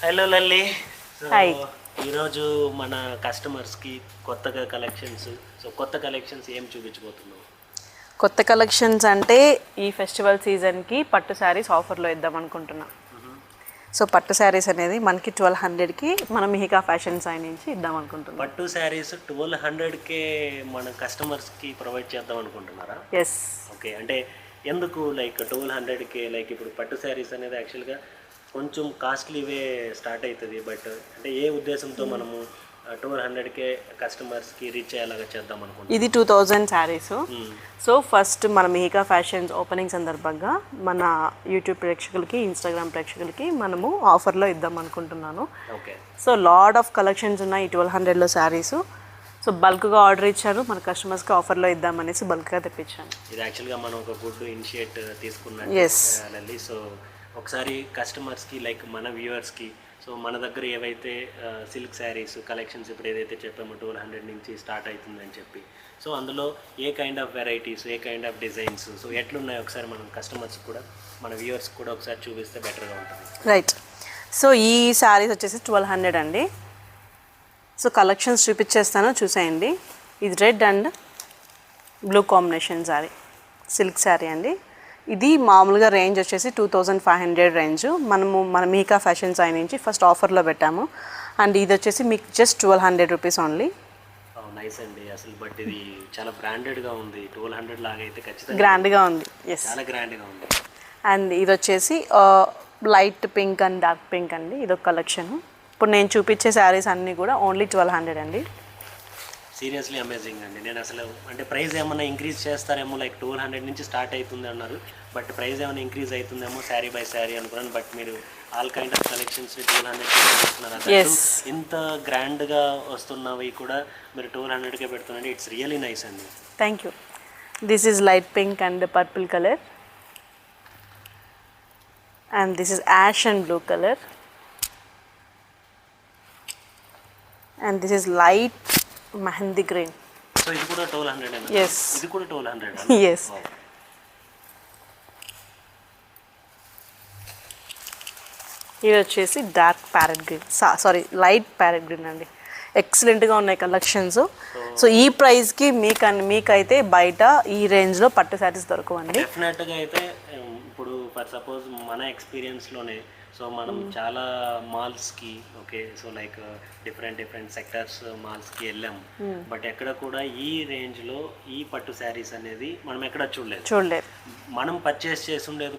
Hello Lalli. So hi. ఈరోజు మన కస్టమర్స్కి కొత్తగా కలెక్షన్స్ కొత్త కలెక్షన్స్ ఏం చూపించబోతున్నాం? కొత్త కలెక్షన్స్ అంటే ఈ ఫెస్టివల్ సీజన్కి పట్టు శారీస్ ఆఫర్లో ఇద్దాం అనుకుంటున్నాం. సో పట్టు శారీస్ అనేది మనకి 1200కి మనం మిహికా ఫ్యాషన్ సైన్ నుంచి ఇద్దాం అనుకుంటున్నాం. పట్టు శారీస్ 1200కే మన కస్టమర్స్కి ప్రొవైడ్ చేద్దాం అనుకుంటున్నారా? ఎస్. ఓకే, అంటే ఎందుకు లైక్ 1200కే? లైక్ ఇప్పుడు పట్టు శారీస్ అనేది యాక్చువల్గా కొంచెం కాస్ట్లీవే స్టార్ట్ అవుతుంది, బట్ అంటే ఏ ఉద్దేశంతో మనము 1200కే కస్టమర్స్కి రీచ్ అయ్యేలాగా చేద్దాం అనుకుంటున్నాం? ఇది 2000 శారీస్. సో ఫస్ట్ మన మిహికా ఫ్యాషన్స్ ఓపెనింగ్ సందర్భంగా మన యూట్యూబ్ ప్రేక్షకులకి, ఇన్స్టాగ్రామ్ ప్రేక్షకులకి మనము ఆఫర్లో ఇద్దాం అనుకుంటున్నాను. Okay. So lot of collections ఉన్నాయి ఈ 1200లో శారీస్. సో బల్క్గా ఆర్డర్ ఇచ్చాను, మన కస్టమర్స్కి ఆఫర్లో ఇద్దామనేసి బల్క్గా తెప్పించాను. ఇది యాక్చువల్గా మనం ఒక గుడ్ ఇనిషియేట్ తీసుకున్నట్టు. Yes. సో ఒకసారి కస్టమర్స్కి లైక్ మన వ్యూవర్స్కి, సో మన దగ్గర ఏవైతే సిల్క్ శారీస్ కలెక్షన్స్ ఇప్పుడు ఏదైతే చెప్పామో 1200 నుంచి స్టార్ట్ అవుతుందని చెప్పి, సో అందులో a kind of varieties, a kind of designs, so ఎట్లున్నాయి ఒకసారి మనం కస్టమర్స్ కూడా, మన వ్యూవర్స్ కూడా ఒకసారి చూపిస్తే బెటర్గా ఉంటుంది. రైట్. సో ఈ శారీస్ వచ్చేసి 1200 అండి. సో కలెక్షన్స్ చూపించేస్తాను, చూసేయండి. ఇది red and blue combination sari, silk sari అండి. ఇది మామూలుగా రేంజ్ వచ్చేసి 2500 రేంజ్. మన మిహికా ఫ్యాషన్ సైన్ నుంచి ఫస్ట్ ఆఫర్లో పెట్టాము. అండ్ ఇది వచ్చేసి మీకు జస్ట్ 1200 రూపీస్ ఓన్లీ. నైస్ అండి. అసలు బట్ ఇది చాలా బ్రాండెడ్గా ఉంది. 1200 లాగా అయితే ఖచ్చితంగా గ్రాండ్గా ఉంది. ఎస్, చాలా గ్రాండ్గా ఉంది. అండ్ ఇది వచ్చేసి light pink and dark pink అండి. ఇదొక కలెక్షన్. ఇప్పుడు నేను చూపించే శారీస్ అన్నీ కూడా ఓన్లీ 1200 అండి. సీరియస్లీ అమేజింగ్ అండి. నేను అసలు అంటే ప్రైస్ ఏమైనా ఇంక్రీజ్ చేస్తారేమో, లైక్ 1200 నుంచి స్టార్ట్ అవుతుంది అన్నారు, బట్ ప్రైస్ ఏమైనా ఇంక్రీజ్ అవుతుందేమో శారీ బై శారీ అనుకున్నాను. బట్ మీరు ఆల్ కైండ్ ఆఫ్ కలెక్షన్స్ 1200 పెడుతున్నారు. ఇంత గ్రాండ్గా వస్తున్నవి కూడా మీరు 1200కే పెడుతున్నారండి. ఇట్స్ రియలీ నైస్ అండి. Thank you. This is light pink and purple colour, and this is ash and blue colour, and this is light mehndi green. So ఇది కూడా 1200? Yes. ఇది కూడా 1200? Yes. ఇది వచ్చేసి dark parrot green, light parrot green అండి. ఎక్సలెంట్గా ఉన్నాయి కలెక్షన్స్. సో ఈ ప్రైస్కి మీకైతే బయట ఈ రేంజ్లో పట్టు శారీస్ దొరకవండి. డెఫినెట్గా అయితే ఇప్పుడు ఫర్ సపోజ్ మన ఎక్స్పీరియన్స్లోనే, సో మనం చాలా మాల్స్కి, okay, so like different sectors మాల్స్కి వెళ్ళాము, బట్ ఎక్కడ కూడా ఈ రేంజ్లో ఈ పట్టు శారీస్ అనేది మనం ఎక్కడ చూడలేదు. చూడలేదు. మనం పర్చేస్ చేసి ఉండేది